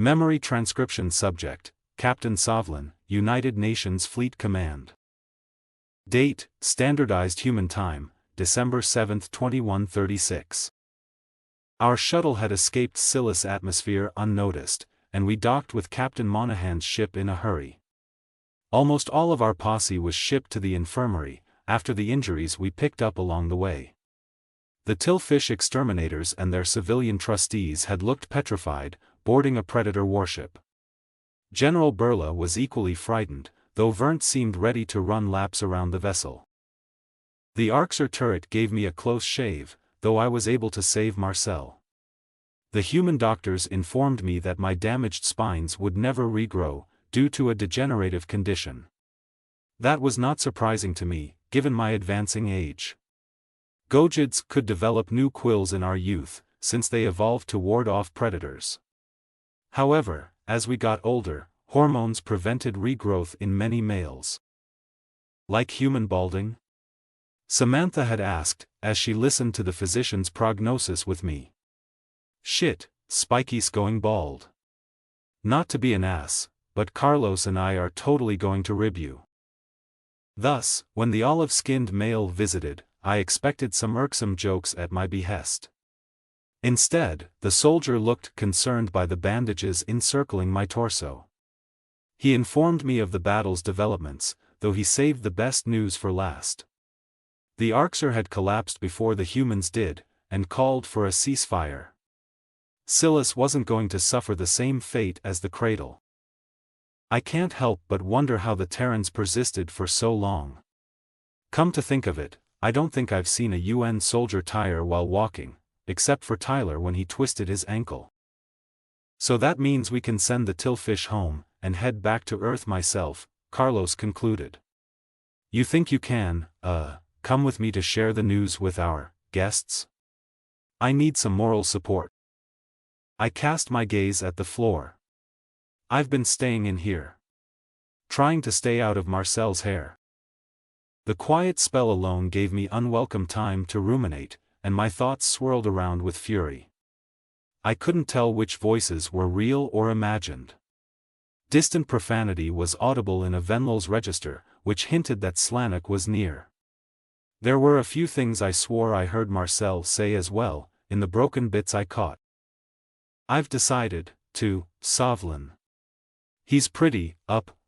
Memory transcription subject, Captain Sovlin, United Nations Fleet Command. Date, Standardized Human Time, December 7, 2136. Our shuttle had escaped Scilis atmosphere unnoticed, and we docked with Captain Monahan's ship in a hurry. Almost all of our posse was shipped to the infirmary, after the injuries we picked up along the way. The Tillfish exterminators and their civilian trustees had looked petrified, boarding a Predator warship. General Burla was equally frightened, though Vernt seemed ready to run laps around the vessel. The Arxer turret gave me a close shave, though I was able to save Marcel. The human doctors informed me that my damaged spines would never regrow, due to a degenerative condition. That was not surprising to me, given my advancing age. Gojids could develop new quills in our youth, since they evolved to ward off predators. However, as we got older, hormones prevented regrowth in many males. Like human balding? Samantha had asked, as she listened to the physician's prognosis with me. Shit, Spikey's going bald. Not to be an ass, but Carlos and I are totally going to rib you. Thus, when the olive-skinned male visited, I expected some irksome jokes at my behest. Instead, the soldier looked concerned by the bandages encircling my torso. He informed me of the battle's developments, though he saved the best news for last. The Arxer had collapsed before the humans did, and called for a ceasefire. Scilis wasn't going to suffer the same fate as the Cradle. I can't help but wonder how the Terrans persisted for so long. Come to think of it, I don't think I've seen a UN soldier tire while walking, except for Tyler when he twisted his ankle. So that means we can send the Tillfish home, and head back to Earth myself, Carlos concluded. You think you can, come with me to share the news with our guests? I need some moral support. I cast my gaze at the floor. I've been staying in here. Trying to stay out of Marcel's hair. The quiet spell alone gave me unwelcome time to ruminate, and my thoughts swirled around with fury. I couldn't tell which voices were real or imagined. Distant profanity was audible in a Venlol's register, which hinted that Slanik was near. There were a few things I swore I heard Marcel say as well, in the broken bits I caught. I've decided, to, Sovlin. He's pretty,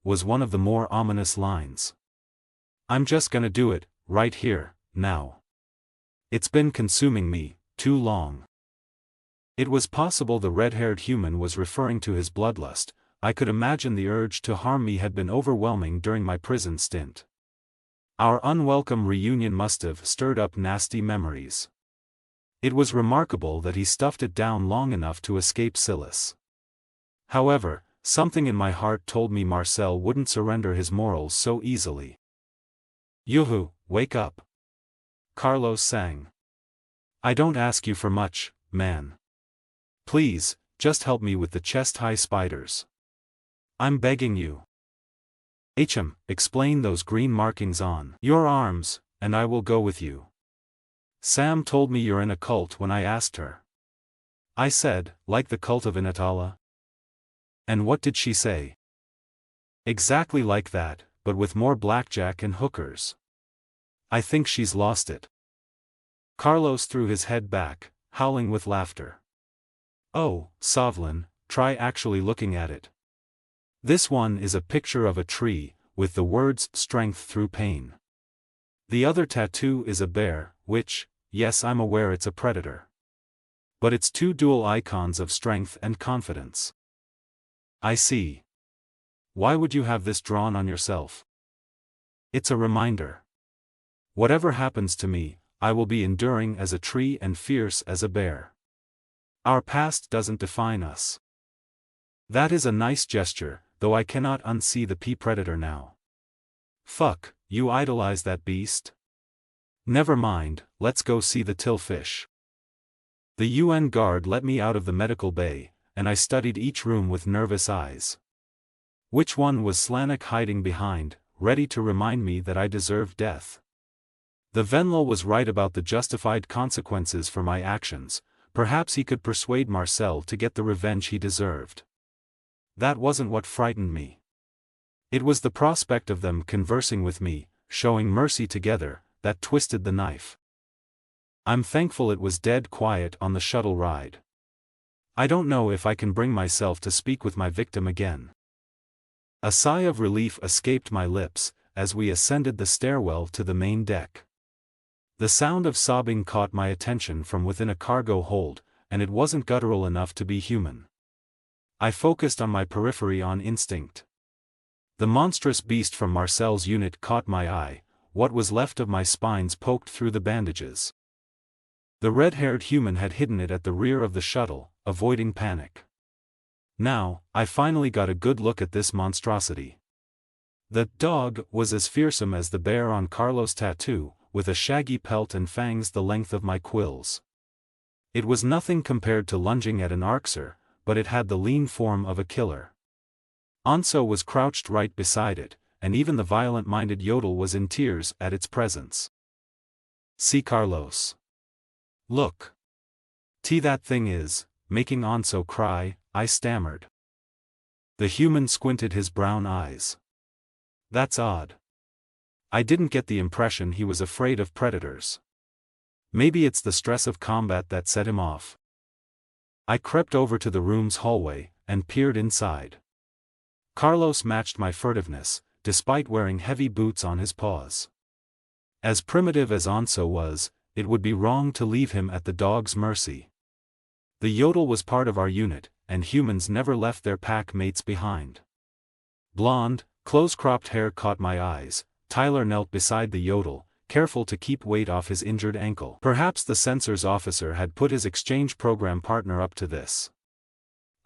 was one of the more ominous lines. I'm just gonna do it, right here, now. It's been consuming me, too long. It was possible the red-haired human was referring to his bloodlust. I could imagine the urge to harm me had been overwhelming during my prison stint. Our unwelcome reunion must have stirred up nasty memories. It was remarkable that he stuffed it down long enough to escape Scilis. However, something in my heart told me Marcel wouldn't surrender his morals so easily. Yoo-hoo, wake up. Carlos sang. I don't ask you for much, man. Please, just help me with the chest-high spiders. I'm begging you. Explain those green markings on your arms, and I will go with you. Sam told me you're in a cult when I asked her. I said, like the cult of Inatala. And what did she say? Exactly like that, but with more blackjack and hookers. I think she's lost it. Carlos threw his head back, howling with laughter. Oh, Sovlin, try actually looking at it. This one is a picture of a tree, with the words strength through pain. The other tattoo is a bear, which, yes, I'm aware it's a predator. But it's two dual icons of strength and confidence. I see. Why would you have this drawn on yourself? It's a reminder. Whatever happens to me, I will be enduring as a tree and fierce as a bear. Our past doesn't define us. That is a nice gesture, though I cannot unsee the P-Predator now. Fuck, you idolize that beast? Never mind, let's go see the Tillfish. The UN guard let me out of the medical bay, and I studied each room with nervous eyes. Which one was Slanik hiding behind, ready to remind me that I deserved death? The Venlol was right about the justified consequences for my actions. Perhaps he could persuade Marcel to get the revenge he deserved. That wasn't what frightened me. It was the prospect of them conversing with me, showing mercy together, that twisted the knife. I'm thankful it was dead quiet on the shuttle ride. I don't know if I can bring myself to speak with my victim again. A sigh of relief escaped my lips, as we ascended the stairwell to the main deck. The sound of sobbing caught my attention from within a cargo hold, and it wasn't guttural enough to be human. I focused on my periphery on instinct. The monstrous beast from Marcel's unit caught my eye, what was left of my spines poked through the bandages. The red-haired human had hidden it at the rear of the shuttle, avoiding panic. Now, I finally got a good look at this monstrosity. The dog was as fearsome as the bear on Carlos' tattoo, with a shaggy pelt and fangs the length of my quills. It was nothing compared to lunging at an arxer, but it had the lean form of a killer. Anso was crouched right beside it, and even the violent-minded Yodel was in tears at its presence. "See Carlos. Look. That thing is making Anso cry," I stammered. The human squinted his brown eyes. "That's odd. I didn't get the impression he was afraid of predators. Maybe it's the stress of combat that set him off." I crept over to the room's hallway, and peered inside. Carlos matched my furtiveness, despite wearing heavy boots on his paws. As primitive as Anso was, it would be wrong to leave him at the dog's mercy. The Yodel was part of our unit, and humans never left their pack mates behind. Blonde, close-cropped hair caught my eyes. Tyler knelt beside the Yodel, careful to keep weight off his injured ankle. Perhaps the sensors officer had put his exchange program partner up to this.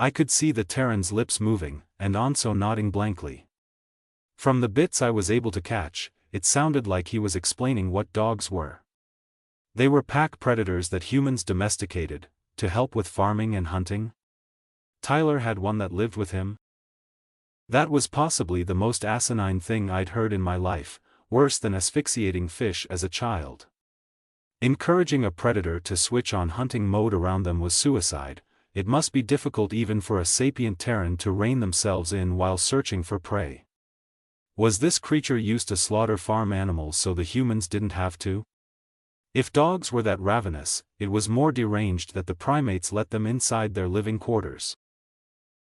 I could see the Terran's lips moving, and Anso nodding blankly. From the bits I was able to catch, it sounded like he was explaining what dogs were. They were pack predators that humans domesticated, to help with farming and hunting. Tyler had one that lived with him. That was possibly the most asinine thing I'd heard in my life, worse than asphyxiating fish as a child. Encouraging a predator to switch on hunting mode around them was suicide. It must be difficult even for a sapient Terran to rein themselves in while searching for prey. Was this creature used to slaughter farm animals so the humans didn't have to? If dogs were that ravenous, it was more deranged that the primates let them inside their living quarters.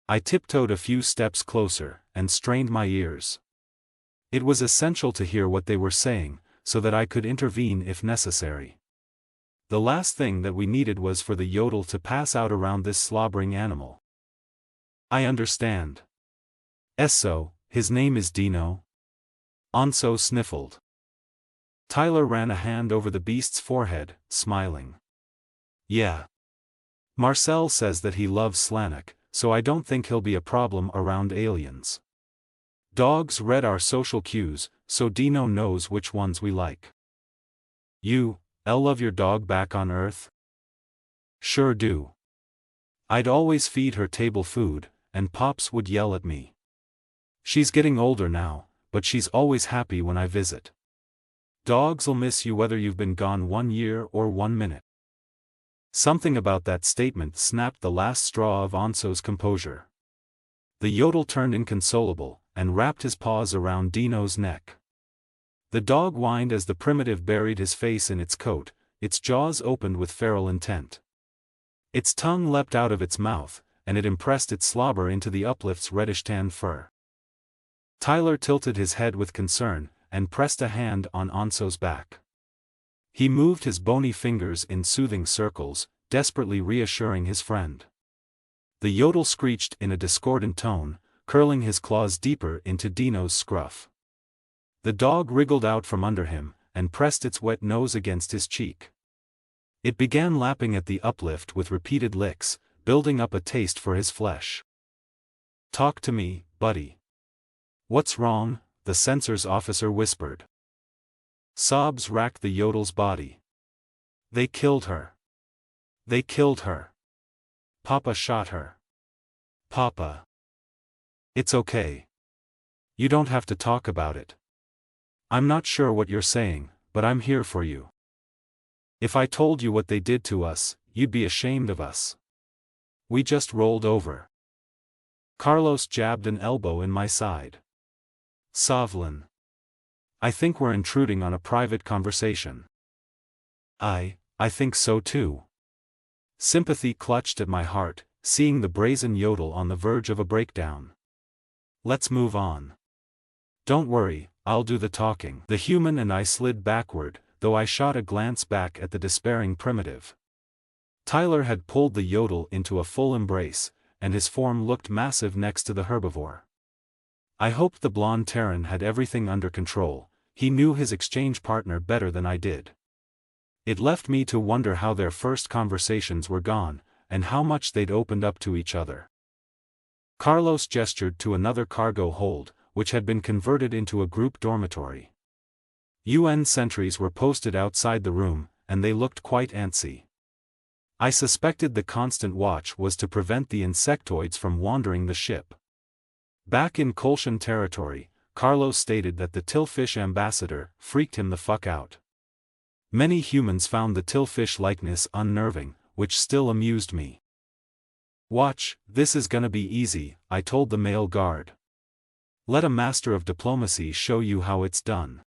I tiptoed a few steps closer, and strained my ears. It was essential to hear what they were saying, so that I could intervene if necessary. The last thing that we needed was for the Yodel to pass out around this slobbering animal. "I understand. So, his name is Dino?" Anso sniffled. Tyler ran a hand over the beast's forehead, smiling. "Yeah. Marcel says that he loves Slanik, so I don't think he'll be a problem around aliens. Dogs read our social cues, so Dino knows which ones we like." "You, love your dog back on Earth?" "Sure do. I'd always feed her table food, and Pops would yell at me. She's getting older now, but she's always happy when I visit. Dogs'll miss you whether you've been gone 1 year or 1 minute." Something about that statement snapped the last straw of Anso's composure. The Yodel turned inconsolable, and wrapped his paws around Dino's neck. The dog whined as the primitive buried his face in its coat, its jaws opened with feral intent. Its tongue leapt out of its mouth, and it impressed its slobber into the uplift's reddish-tan fur. Tyler tilted his head with concern, and pressed a hand on Anso's back. He moved his bony fingers in soothing circles, desperately reassuring his friend. The Yodel screeched in a discordant tone, curling his claws deeper into Dino's scruff. The dog wriggled out from under him, and pressed its wet nose against his cheek. It began lapping at the uplift with repeated licks, building up a taste for his flesh. "Talk to me, buddy." "What's wrong?" the sensors officer whispered. Sobs racked the Yodel's body. "They killed her. They killed her. Papa shot her. Papa." "It's okay. You don't have to talk about it. I'm not sure what you're saying, but I'm here for you. If I told you what they did to us, you'd be ashamed of us. We just rolled over." Carlos jabbed an elbow in my side. Sovlin. I think we're intruding on a private conversation. I think so too. Sympathy clutched at my heart, seeing the brazen yodel on the verge of a breakdown. Let's move on. Don't worry, I'll do the talking. The human and I slid backward, though I shot a glance back at the despairing primitive. Tyler had pulled the yodel into a full embrace, and his form looked massive next to the herbivore. I hoped the blonde Terran had everything under control. He knew his exchange partner better than I did. It left me to wonder how their first conversations were gone, and how much they'd opened up to each other. Carlos gestured to another cargo hold, which had been converted into a group dormitory. UN sentries were posted outside the room, and they looked quite antsy. I suspected the constant watch was to prevent the insectoids from wandering the ship. Back in Kolshan territory, Carlos stated that the Tillfish ambassador freaked him the fuck out. Many humans found the Tillfish likeness unnerving, which still amused me. Watch, this is gonna be easy, I told the male guard. Let a master of diplomacy show you how it's done.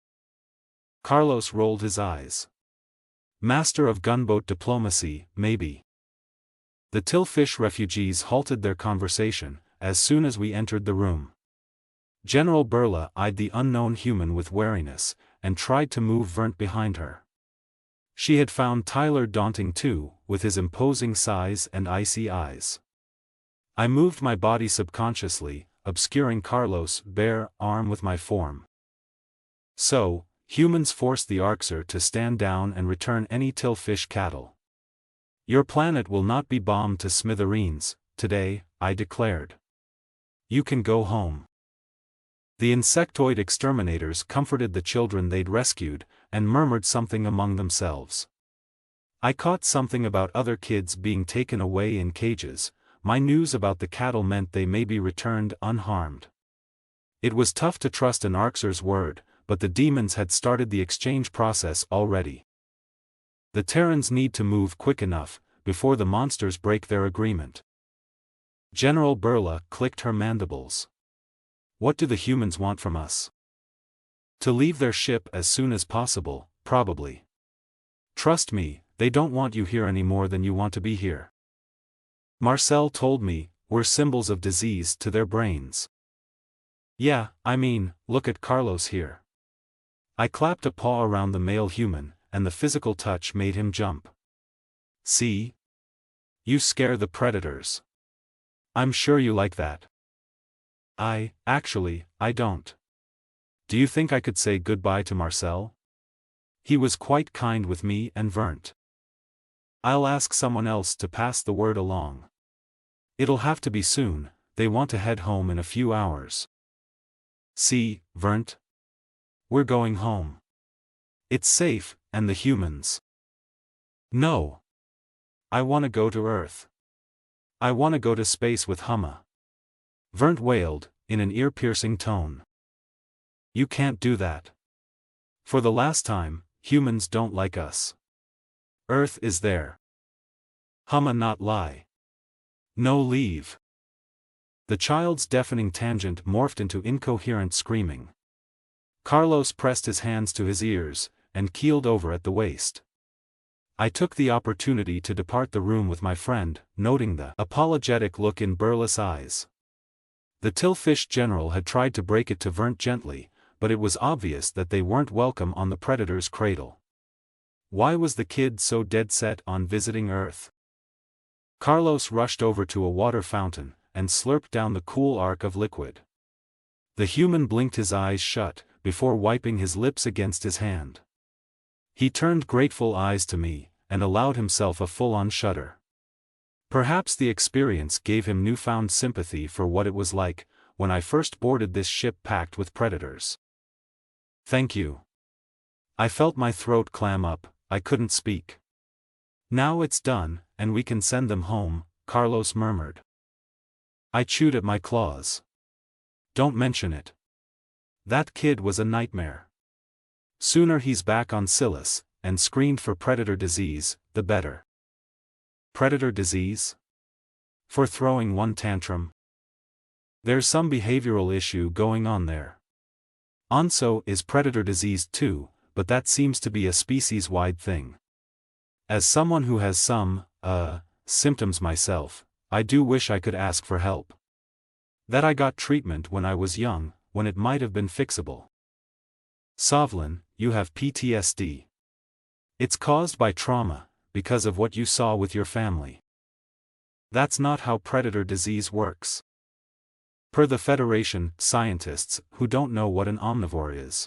Carlos rolled his eyes. Master of gunboat diplomacy, maybe. The Tillfish refugees halted their conversation as soon as we entered the room. General Burla eyed the unknown human with wariness, and tried to move Verndt behind her. She had found Tyler daunting too, with his imposing size and icy eyes. I moved my body subconsciously, obscuring Carlos' bare arm with my form. So, humans forced the Arxer to stand down and return any Tillfish cattle. Your planet will not be bombed to smithereens, today, I declared. You can go home. The insectoid exterminators comforted the children they'd rescued, and murmured something among themselves. I caught something about other kids being taken away in cages. My news about the cattle meant they may be returned unharmed. It was tough to trust an Arxer's word, but the demons had started the exchange process already. The Terrans need to move quick enough, before the monsters break their agreement. General Burla clicked her mandibles. What do the humans want from us? To leave their ship as soon as possible, probably. Trust me, they don't want you here any more than you want to be here. Marcel told me, we're symbols of disease to their brains. Yeah, I mean, look at Carlos here. I clapped a paw around the male human, and the physical touch made him jump. See? You scare the predators. I'm sure you like that. Actually, I don't. Do you think I could say goodbye to Marcel? He was quite kind with me and Verndt. I'll ask someone else to pass the word along. It'll have to be soon, they want to head home in a few hours. See, Verndt? We're going home. It's safe, and the humans. No. I want to go to Earth. I want to go to space with Humma. Verndt wailed, in an ear-piercing tone. You can't do that. For the last time, humans don't like us. Earth is there. Humma not lie. No leave. The child's deafening tangent morphed into incoherent screaming. Carlos pressed his hands to his ears, and keeled over at the waist. I took the opportunity to depart the room with my friend, noting the apologetic look in Burla's eyes. The Tillfish general had tried to break it to Verndt gently, but it was obvious that they weren't welcome on the Predator's cradle. Why was the kid so dead set on visiting Earth? Carlos rushed over to a water fountain, and slurped down the cool arc of liquid. The human blinked his eyes shut, before wiping his lips against his hand. He turned grateful eyes to me, and allowed himself a full-on shudder. Perhaps the experience gave him newfound sympathy for what it was like, when I first boarded this ship packed with predators. Thank you. I felt my throat clam up, I couldn't speak. Now it's done, and we can send them home, Carlos murmured. I chewed at my claws. Don't mention it. That kid was a nightmare. Sooner he's back on Silas, and screened for predator disease, the better. Predator disease? For throwing one tantrum? There's some behavioral issue going on there. Onso is predator disease too, but that seems to be a species-wide thing. As someone who has some, symptoms myself, I do wish I could ask for help. That I got treatment when I was young, when it might have been fixable. Sovlin, you have PTSD. It's caused by trauma, because of what you saw with your family. That's not how predator disease works. Per the Federation, scientists, who don't know what an omnivore is.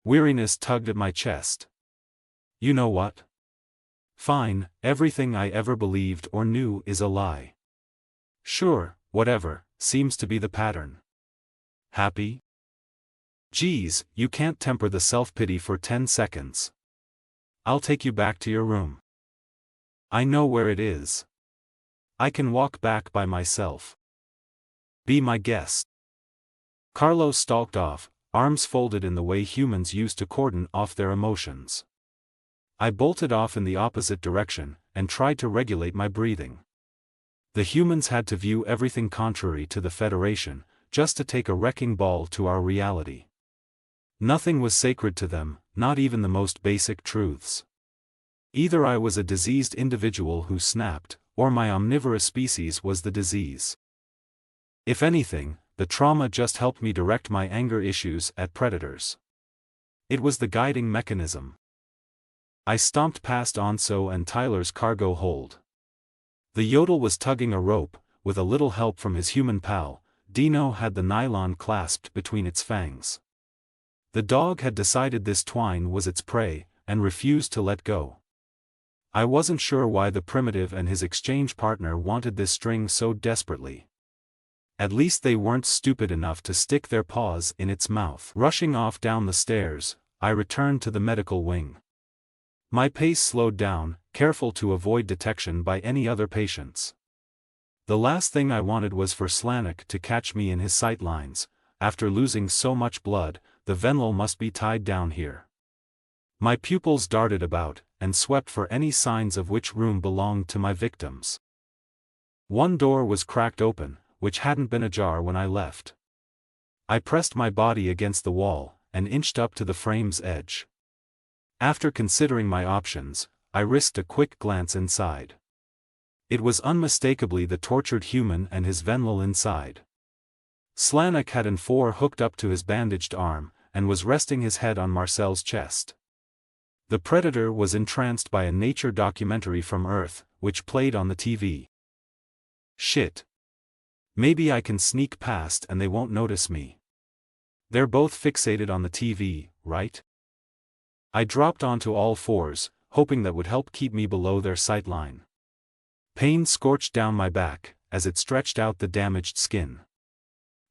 Weariness tugged at my chest. You know what? Fine, everything I ever believed or knew is a lie. Sure, whatever, seems to be the pattern. Happy? Geez, you can't temper the self-pity for 10 seconds. I'll take you back to your room. I know where it is. I can walk back by myself. Be my guest. Carlos stalked off, arms folded in the way humans used to cordon off their emotions. I bolted off in the opposite direction, and tried to regulate my breathing. The humans had to view everything contrary to the Federation, just to take a wrecking ball to our reality. Nothing was sacred to them, not even the most basic truths. Either I was a diseased individual who snapped, or my omnivorous species was the disease. If anything, the trauma just helped me direct my anger issues at predators. It was the guiding mechanism. I stomped past Onso and Tyler's cargo hold. The yodel was tugging a rope, with a little help from his human pal. Dino had the nylon clasped between its fangs. The dog had decided this twine was its prey, and refused to let go. I wasn't sure why the primitive and his exchange partner wanted this string so desperately. At least they weren't stupid enough to stick their paws in its mouth. Rushing off down the stairs, I returned to the medical wing. My pace slowed down, careful to avoid detection by any other patients. The last thing I wanted was for Slanik to catch me in his sight lines. After losing so much blood, the Venlil must be tied down here. My pupils darted about, and swept for any signs of which room belonged to my victims. One door was cracked open, which hadn't been ajar when I left. I pressed my body against the wall, and inched up to the frame's edge. After considering my options, I risked a quick glance inside. It was unmistakably the tortured human and his Venlil inside. Slanik had an N4 hooked up to his bandaged arm, and was resting his head on Marcel's chest. The predator was entranced by a nature documentary from Earth, which played on the TV. Shit. Maybe I can sneak past and they won't notice me. They're both fixated on the TV, right? I dropped onto all fours, hoping that would help keep me below their sight line. Pain scorched down my back, as it stretched out the damaged skin.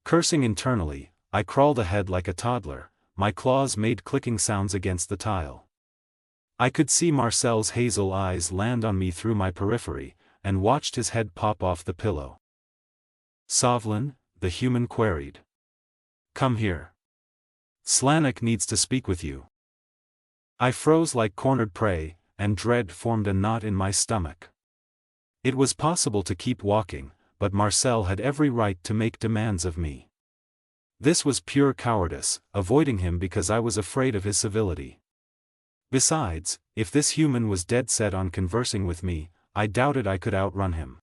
Cursing internally, I crawled ahead like a toddler. My claws made clicking sounds against the tile. I could see Marcel's hazel eyes land on me through my periphery, and watched his head pop off the pillow. Sovlin, the human queried. Come here. Slanik needs to speak with you. I froze like cornered prey, and dread formed a knot in my stomach. It was possible to keep walking, but Marcel had every right to make demands of me. This was pure cowardice, avoiding him because I was afraid of his civility. Besides, if this human was dead set on conversing with me, I doubted I could outrun him.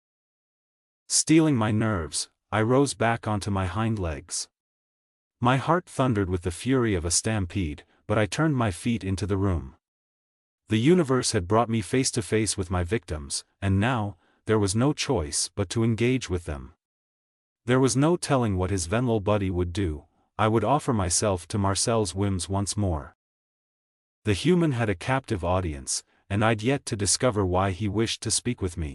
Steeling my nerves, I rose back onto my hind legs. My heart thundered with the fury of a stampede, but I turned my feet into the room. The universe had brought me face to face with my victims, and now, there was no choice but to engage with them. There was no telling what his Venlil buddy would do. I would offer myself to Marcel's whims once more. The human had a captive audience, and I'd yet to discover why he wished to speak with me.